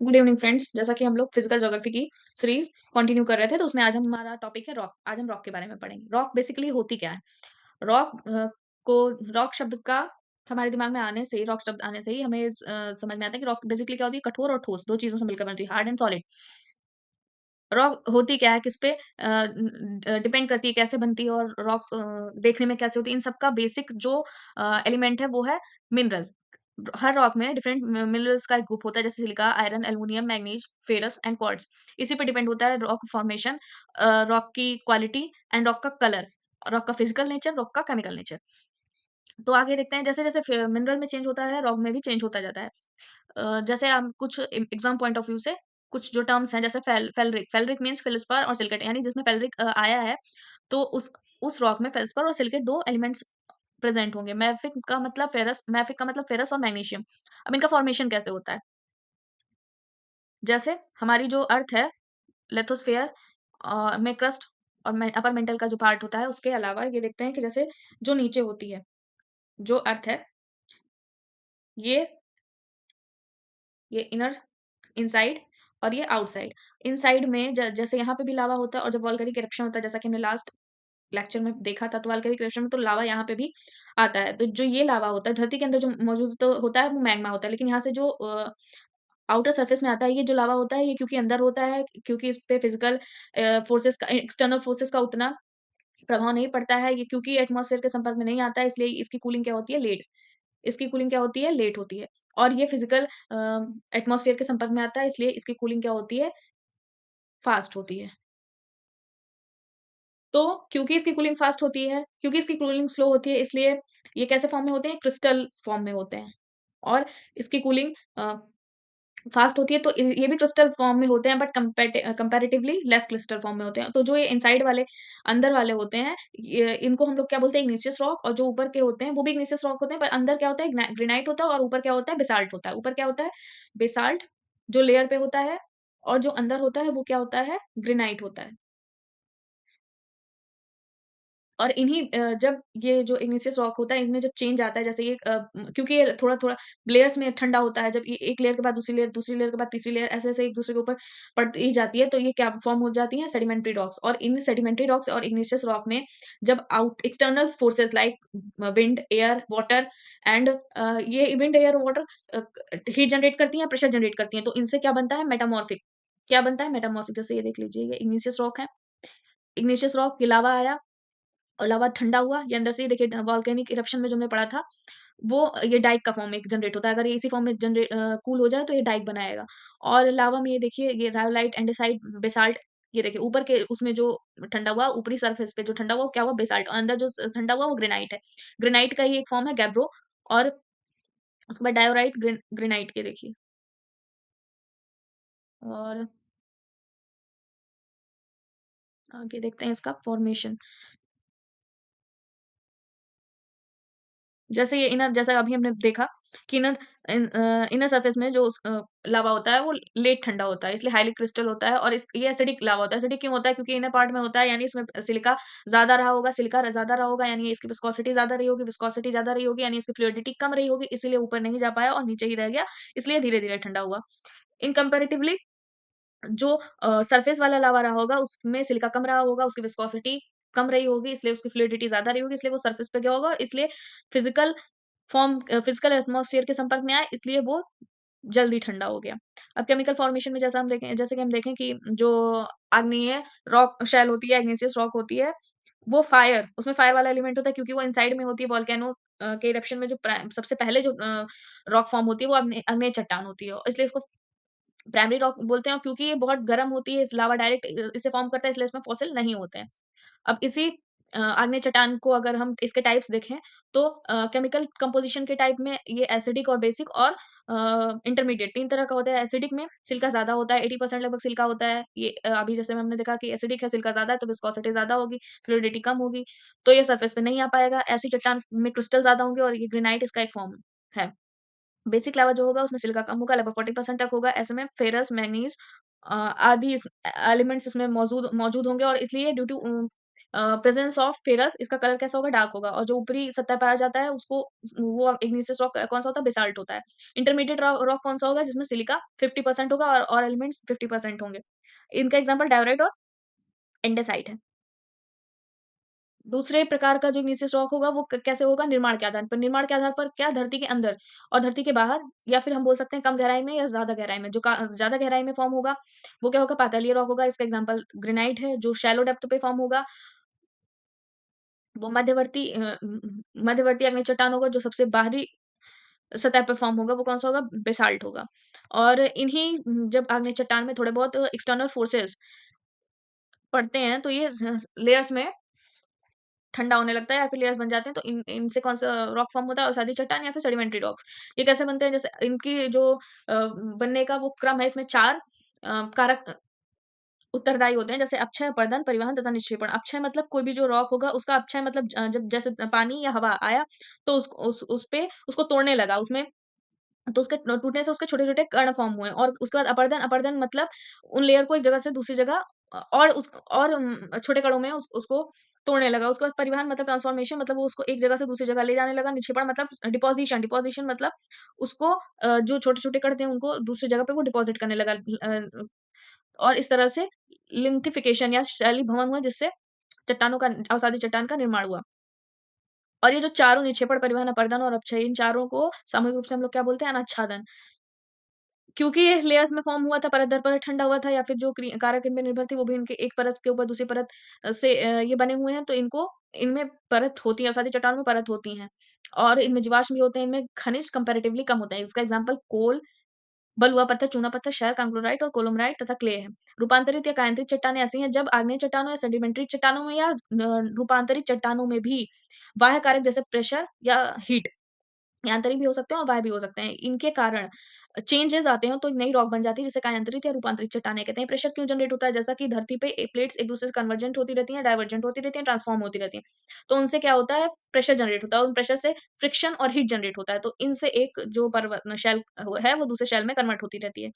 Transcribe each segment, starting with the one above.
Good evening friends. जैसा कि हम लोग फिजिकल ज्योग्राफी की सीरीज कंटिन्यू कर रहे थे, तो उसमें आज हमारा टॉपिक है रॉक। आज हम रॉक के बारे में पढ़ेंगे। रॉक बेसिकली होती क्या है? रॉक को रॉक शब्द का हमारे दिमाग में आने से ही, रॉक शब्द आने से ही हमें समझ में आता है कि रॉक बेसिकली क्या होती है। कठोर और ठोस दो चीजों से मिलकर बनती है, हार्ड एंड सॉलिड। रॉक होती क्या है, किस पे डिपेंड करती है, कैसे बनती है, और रॉक देखने में कैसे होती है। इन सबका बेसिक जो एलिमेंट है वो है मिनरल। हर रॉक में डिफरेंट मिनरल्स का एक ग्रुप होता है, जैसे silica, iron, aluminium, manganese, ferrous and quartz. इसी पे डिपेंड होता है रॉक फॉर्मेशन, रॉक की क्वालिटी एंड रॉक का कलर, रॉक का फिजिकल नेचर, रॉक का केमिकल नेचर। तो आगे देखते हैं, जैसे जैसे मिनरल में चेंज होता है, रॉक में भी चेंज होता जाता है। जैसे हम कुछ एग्जाम पॉइंट ऑफ व्यू से कुछ जो टर्म्स हैं, जैसे फेलरिक। फेलरिक मीन्स फेल्सपार और सिलिकेट, यानी जिसमें फेलरिक आया है तो उस रॉक में फेल्सपार और सिलिकेट दो एलिमेंट्स प्रेजेंट होंगे। मैफिक का मतलब फेरस, मैफिक का मतलब फेरस और मैग्नीशियम। अब इनका फॉर्मेशन कैसे होता है? जैसे हमारी जो अर्थ है, लिथोस्फेयर में क्रस्ट और अपर मेंटल का जो पार्ट होता है, उसके अलावा ये देखते हैं कि जैसे जो नीचे होती है, जो अर्थ है, ये ये इनर, इनसाइड, और ये आउटसाइड। इनसाइड में जैसे यहाँ पे भी लावा होता है, और जब वॉल्केनिक इरप्शन होता है, जैसा कि हमने लास्ट लेक्चर में देखा था, तो वॉल्केनिक इरप्शन में तो लावा यहाँ पे भी आता है। तो जो ये लावा होता है धरती के अंदर जो मौजूद तो होता है, वो मैग्मा होता है, लेकिन यहाँ से जो आउटर सरफेस में आता है, ये जो लावा होता है, ये क्योंकि अंदर होता है, क्योंकि इस पे फिजिकल फोर्सेस का, एक्सटर्नल फोर्सेस का उतना प्रभाव नहीं पड़ता है, ये क्योंकि एटमॉस्फेयर के संपर्क में नहीं आता है, इसलिए इसकी कूलिंग क्या होती है, लेट। इसकी कूलिंग क्या होती है, लेट होती है। और ये फिजिकल एटमॉस्फेयर के संपर्क में आता है, इसलिए इसकी कूलिंग क्या होती है, फास्ट होती है। तो क्योंकि इसकी कूलिंग फास्ट होती है, क्योंकि इसकी कूलिंग स्लो होती है, इसलिए ये कैसे फॉर्म में होते हैं, क्रिस्टल फॉर्म में होते हैं। और इसकी कूलिंग फास्ट होती है, तो ये भी क्रिस्टल फॉर्म में होते हैं, but comparatively less crystal form में होते हैं। तो जो ये इनसाइड वाले, अंदर वाले होते हैं, ये इनको हम लोग क्या बोलते हैं, इग्निशियस रॉक। और जो ऊपर के होते हैं, वो भी इग्निशियस रॉक होते हैं, पर अंदर क्या होता है, ग्रेनाइट होता है, और ऊपर क्या होता है, बेसाल्ट होता है। ऊपर क्या होता है, बेसाल्ट, जो लेयर पे होता है, और जो अंदर होता है वो क्या होता है, ग्रेनाइट होता है। और इन्हीं जब ये जो इग्निशियस रॉक होता है, इनमें जब चेंज आता है, जैसे ये क्योंकि ये थोड़ा-थोड़ा लेयर्स में ठंडा होता है, जब ये एक लेयर के बाद दूसरी लेयर के बाद तीसरी लेयर, ऐसे-ऐसे एक-दूसरे के ऊपर पड़ती जाती है, तो ये क्या फॉर्म हो जाती हैं, सेडिमेंट्री रॉक्स। और इन सेडिमेंट्री रॉक्स और इग्निशियस रॉक में जब out external forces like wind, air, water and ये wind, air, water heat generate करती हैं, प्रेशर जनरेट करती हैं, तो इनसे क्या बनता है, मेटामॉर्फिक। क्या बनता है, मेटामॉर्फिक। जैसे ये देख लीजिए, ये इग्निशियस रॉक है, इग्निशियस रॉक, ये लावा आया और लावा ठंडा हुआ, ये अंदर से ही देखिए वोल्केनिक इरप्शन में जो हमने पढ़ा था, वो ये डाइक का फॉर्म एक जनरेट होता है। अगर ये इसी फॉर्म में कूल हो जाए, तो ये डाइक बनाएगा। और लावा में ये देखिए, ये रायोलाइट, एंडेसाइट, बेसाल्ट, ये देखिए ऊपर के उसमें जो ठंडा हुआ, ऊपरी सरफेस पे जो ठंडा हुआ, वो क्या हुआ, बेसाल्ट, और अंदर जो ठंडा हुआ, वो ग्रेनाइट है। ग्रेनाइट का ही एक फॉर्म है गैब्रो। और उसके बाद डायोराइट, ग्रेनाइट, ये देखिए। और आगे देखते हैं इसका फॉर्मेशन। जैसे ये इनर, जैसा अभी हमने देखा कि इनर सरफेस में जो लावा होता है, वो लेट ठंडा होता है, इसलिए हाइली क्रिस्टल होता है। और ये एसिडिक लावा होता है। एसिडिक क्यों होता है? क्योंकि इनर पार्ट में होता है, यानी इसमें सिलिका ज्यादा रहा होगा, सिलिका ज्यादा रहा होगा, यानी इसकी विस्कोसिटी ज्यादा रही होगी, विस्कोसिटी ज्यादा रही होगी, यानी इसकी फ्लूइडिटी कम रही होगी, इसीलिए ऊपर नहीं जा पाया और नीचे ही रह गया, इसलिए धीरे धीरे ठंडा हुआ। इन कंपेरेटिवली जो सरफेस वाला लावा रहा होगा, उसमें सिलिका कम रहा होगा, उसकी विस्कोसिटी कम रही होगी, इसलिए उसकी फ्लूइडिटी ज़्यादा रही होगी, इसलिए वो सरफेस पे गया होगा, और इसलिए फिजिकल फिजिकल एटमॉस्फेयर के संपर्क में आया, इसलिए वो जल्दी ठंडा हो गया। अब केमिकल फॉर्मेशन में जैसा हम देखें, जैसे कि हम देखें कि जो आग्नेय रॉक शेल होती है, इग्निशियस रॉक होती है, वो उसमें फायर वाला एलिमेंट होता है, क्योंकि वो इनसाइड में होती है। वोल्केनो के इरप्शन में जो सबसे पहले जो रॉक फॉर्म होती है, वो आग्नेय चट्टान होती है, इसलिए इसको प्राइमरी रॉक बोलते हैं। और क्योंकि ये बहुत गर्म होती है, इस लावा डायरेक्ट इसे फॉर्म करता है, इसलिए इसमें फॉसिल नहीं होते हैं। अब इसी आग्नेय चट्टान को अगर हम इसके टाइप्स देखें, तो केमिकल कंपोज़िशन के टाइप में ये एसिडिक और बेसिक और इंटरमीडिएट 3 तरह का होता है। एसिडिक में सिलिका ज़्यादा होता है, 80% लगभग सिलिका होता है। ये अभी जैसे हमने देखा कि एसिडिक है, सिलिका ज़्यादा है, तो विस्कोसिटी ज़्यादा होगी, फ्लूइडिटी कम होगी, तो ये सरफेस पे नहीं आ पाएगा। ऐसी चट्टान में क्रिस्टल ज़्यादा होंगे, और ये ग्रेनाइट इसका एक फॉर्म है। बेसिक लावा जो होगा, उसमें सिलिका कम होगा, लगभग 40% तक होगा। ऐसे में फेरस, मैंगनीज़ आदि एलिमेंट्स इसमें मौजूद मौजूद होंगे, और इसलिए due to presence of ferrous इसका कलर कैसा होगा? डार्क होगा और जो ऊपरी सतह पाया जाता है उसको वो इग्निशियस रॉक कौन सा होता है? बेसाल्ट होता है। इंटरमीडिएट रॉक कौन सा होगा? जिसमें सिलिका 50% होगा और एलिमेंट्स 50% होंगे। इनका एग्जांपल डायोराइट और एंडेसाइट है। दूसरे प्रकार का जो इग्निशियस रॉक होगा वो कैसे होगा? निर्माण के आधार पर। निर्माण के आधार पर क्या? धरती के अंदर और धरती के बाहर या फिर हम बोल सकते हैं कम गहराई में या ज़्यादा गहराई में। जो ज़्यादा गहराई में फॉर्म होगा वो क्या होगा? पातालीय रॉक होगा। इसका एग्जांपल ग्रेनाइट है। जो शैलो डेप्थ पे फॉर्म होगा वो मध्यवर्ती आग्नेय चट्टान होगा। जो सबसे बाहरी सतह पे फॉर्म होगा वो कौन-सा होगा? बेसाल्ट होगा। और इन्हीं जब आग्नेय चट्टान में थोड़े बहुत एक्सटर्नल फोर्सेस पड़ते हैं तो ये लेयर्स में ठंडा होने लगता है या फिर लेयर्स बन जाते हैं तो इनसे कौन-सा रॉक फॉर्म होता है? अवसादी चट्टान या फिर सेडिमेंट्री रॉक्स। ये कैसे बनते हैं? जैसे इनकी जो बनने का वो क्रम है इसमें 4 कारक उत्तरदायी होते हैं जैसे अपक्षय, अपर्दन, परिवहन तथा निक्षेपण। अपक्षय मतलब कोई भी जो रॉक होगा उसका अपक्षय मतलब जब जैसे पानी या हवा आया तो उस पे उसको तोड़ने लगा उसमें तो उसके टूटने से उसके छोटे-छोटे कण फ़ॉर्म हुए और उसके बाद अपरदन अपरदन मतलब उन लेयर को एक जगह से दूसरी जगह छोटे कणों में उसको तोड़ने लगा। उसके बाद परिवहन मतलब ट्रांसफॉर्मेशन मतलब वो उसको एक जगह से दूसरी जगह ले जाने लगा। निक्षेपण मतलब डिपोज़िशन डिपोज़िशन मतलब उसको जो छोटे-छोटे कण थे उनको दूसरी जगह पे वो डिपॉज़िट करने लगा। और इस तरह से लिंथिफिकेशन या शैली भवन हुआ जिससे चट्टानों का अवसादी चट्टान का निर्माण हुआ। और ये जो चारों निक्षेपण, परिवहन, अपरदन और अपक्षय इन चारों को सामूहिक रूप से हम लोग क्या बोलते हैं? अनाच्छादन। क्योंकि ये लेयर्स में फ़ॉर्म हुआ था, परत दर परत ठंडा हुआ था या फिर जो कारक इनपे निर्भर थे वो भी इनके एक परत के ऊपर दूसरी परत से ये बने हुए हैं तो इनमें परत होती है, अवसादी चट्टानों में परत होती हैं। और इनमें जीवाश्म भी होते हैं, इनमें खनिज कंपैरेटिवली कम होते हैं। इसका एग्ज़ाम्पल कोल, बलुआ पत्थर, चूना पत्थर, शैल, कांगोराइट और कोलोमराइट तथा क्ले है। रूपांतरित या कायांतरित चट्टानें ऐसी हैं जब आग्नेय चट्टानों या सेडिमेंट्री चट्टानों में या रूपांतरित चट्टानों में भी बाह्य कारक जैसे प्रेशर या हीट यांत्रिक भी हो सकते हैं और बाह्य भी हो सकते हैं। इनके कारण चेंजेज़ आते हैं तो एक नई रॉक बन जाती है जिसे कायांतरित या रूपांतरित चट्टानें कहते हैं। प्रेशर क्यों जनरेट होता है? जैसा कि धरती पे प्लेट्स एक-दूसरे से कन्वर्जेंट होती रहती हैं, डाइवर्जेंट होती रहती हैं, ट्रांसफॉर्म होती रहती हैं। तो उनसे क्या होता है? प्रेशर जनरेट होता है और उन प्रेशर से फ्रिक्शन और हीट जनरेट होता है। तो इनसे एक जो शेल है वो दूसरे शेल में कन्वर्ट होती रहती है।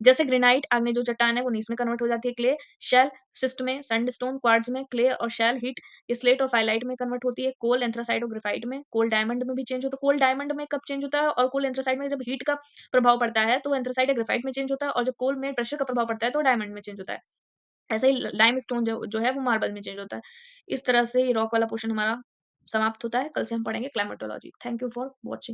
जैसे ग्रेनाइट आग्नेय जो चट्टान है वो नीस में कन्वर्ट हो जाती है, क्ले शेल सिस्ट में, सैंडस्टोन क्वार्ट्ज में, क्ले और शेल हीट ये स्लेट और फाइलाइट में कन्वर्ट होती है, कोल एंथ्रासाइट और ग्रेफाइट में, कोल डायमंड में भी चेंज होता है। कोल डायमंड में कब चेंज होता है और कोल एंथ्रासाइट में जब हीट का प्रभाव पड़ता है तो एंथ्रासाइट या ग्रेफाइट में चेंज होता है और जब कोल में प्रेशर का प्रभाव पड़ता है तो डायमंड में चेंज होता है। ऐसे ही लाइमस्टोन जो है वो मार्बल में चेंज होता है। इस तरह से ये रॉक वाला पोर्शन हमारा समाप्त होता है। कल से हम पढ़ेंगे climatology. Thank you for watching.